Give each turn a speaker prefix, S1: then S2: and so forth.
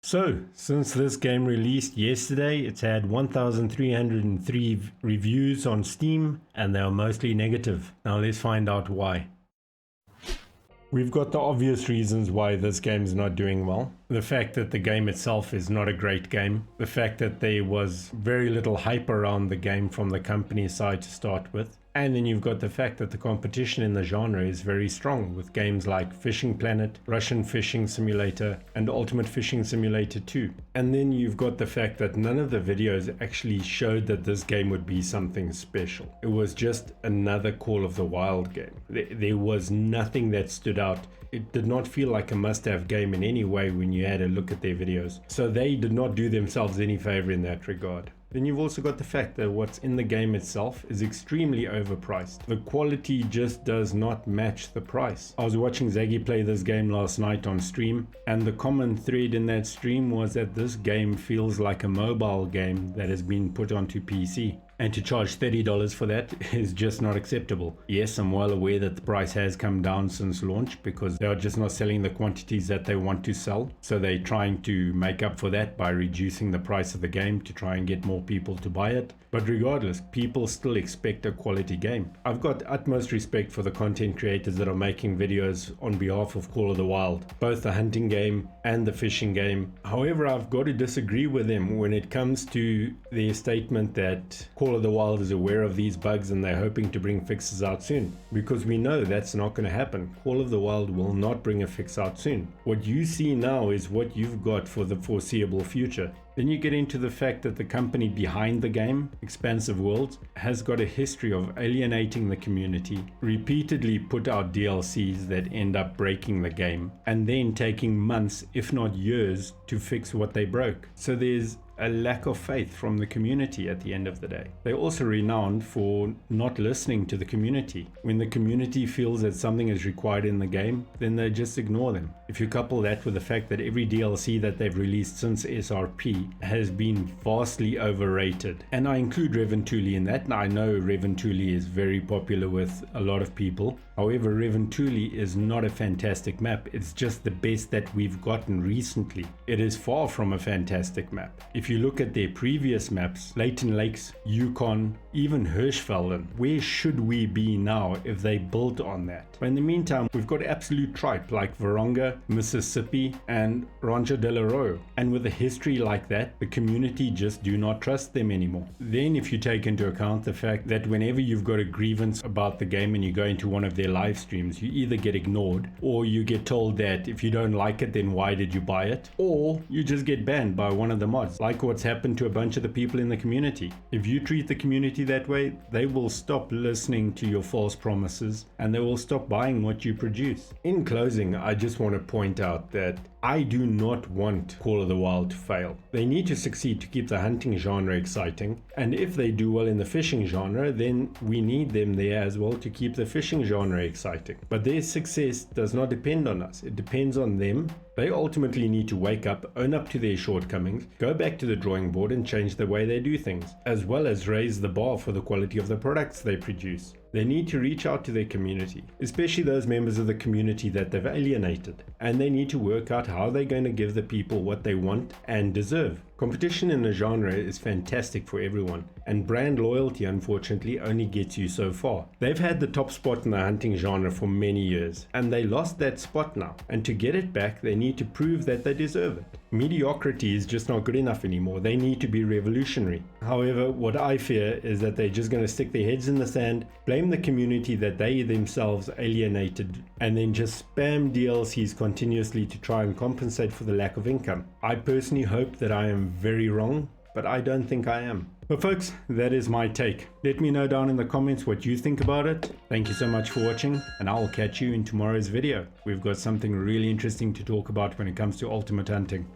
S1: So, since this game released yesterday, it's had 1,303 reviews on Steam, and they are mostly negative. Now let's find out why. We've got the obvious reasons why this game is not doing well. The fact that the game itself is not a great game. The fact that there was very little hype around the game from the company's side to start with. And then you've got the fact that the competition in the genre is very strong with games like Fishing Planet, Russian Fishing Simulator, and Ultimate Fishing Simulator 2. And then you've got the fact that none of the videos actually showed that this game would be something special. It was just another Call of the Wild game. There was nothing that stood out. It did not feel like a must-have game in any way when you had a look at their videos. So they did not do themselves any favor in that regard. Then you've also got the fact that what's in the game itself is extremely overpriced. The quality just does not match the price. I was watching Zaggy play this game last night on stream, and the common thread in that stream was that this game feels like a mobile game that has been put onto PC. And to charge $30 for that is just not acceptable. Yes, I'm well aware that the price has come down since launch because they are just not selling the quantities that they want to sell. So they're trying to make up for that by reducing the price of the game to try and get more people to buy it. But regardless, people still expect a quality game. I've got utmost respect for the content creators that are making videos on behalf of Call of the Wild, both the hunting game and the fishing game. However, I've got to disagree with them when it comes to their statement that Call of the Wild is aware of these bugs and they're hoping to bring fixes out soon, because we know that's not going to happen. Call of the Wild will not bring a fix out soon. What you see now is what you've got for the foreseeable future. Then you get into the fact that the company behind the game, Expansive Worlds, has got a history of alienating the community, repeatedly put out DLCs that end up breaking the game, and then taking months, if not years, to fix what they broke. So there's a lack of faith from the community at the end of the day. They're also renowned for not listening to the community. When the community feels that something is required in the game, then they just ignore them. If you couple that with the fact that every DLC that they've released since SRP has been vastly overrated, and I include Reventuli in that. Now I know Reventuli is very popular with a lot of people. However, Reventuli is not a fantastic map. It's just the best that we've gotten recently. It is far from a fantastic map. If you look at their previous maps, Leighton Lakes, Yukon, even Hirschfelden, where should we be now if they built on that? But in the meantime, we've got absolute tripe like Varonga, Mississippi, and Rancho de la Roe. And with a history like that, the community just do not trust them anymore. Then if you take into account the fact that whenever you've got a grievance about the game and you go into one of their live streams, you either get ignored or you get told that if you don't like it, then why did you buy it? Or you just get banned by one of the mods, like what's happened to a bunch of the people in the community. If you treat the community that way, they will stop listening to your false promises and they will stop buying what you produce. In closing, I just want to point out that I do not want Call of the Wild to fail. They need to succeed to keep the hunting genre exciting, and if they do well in the fishing genre, then we need them there as well to keep the fishing genre exciting. But their success does not depend on us, it depends on them. They ultimately need to wake up, own up to their shortcomings, go back to the drawing board and change the way they do things, as well as raise the bar for the quality of the products they produce. They need to reach out to their community, especially those members of the community that they've alienated, and they need to work out how they're going to give the people what they want and deserve. Competition in the genre is fantastic for everyone, and brand loyalty unfortunately only gets you so far. They've had the top spot in the hunting genre for many years, and they lost that spot now, and to get it back they need to prove that they deserve it. Mediocrity is just not good enough anymore. They need to be revolutionary. However, what I fear is that they're just going to stick their heads in the sand, blame the community that they themselves alienated, and then just spam DLCs continuously to try and compensate for the lack of income. I personally hope that I am very wrong, but I don't think I am. But folks, that is my take. Let me know down in the comments what you think about it. Thank you so much for watching, and I'll catch you in tomorrow's video. We've got something really interesting to talk about when it comes to ultimate hunting.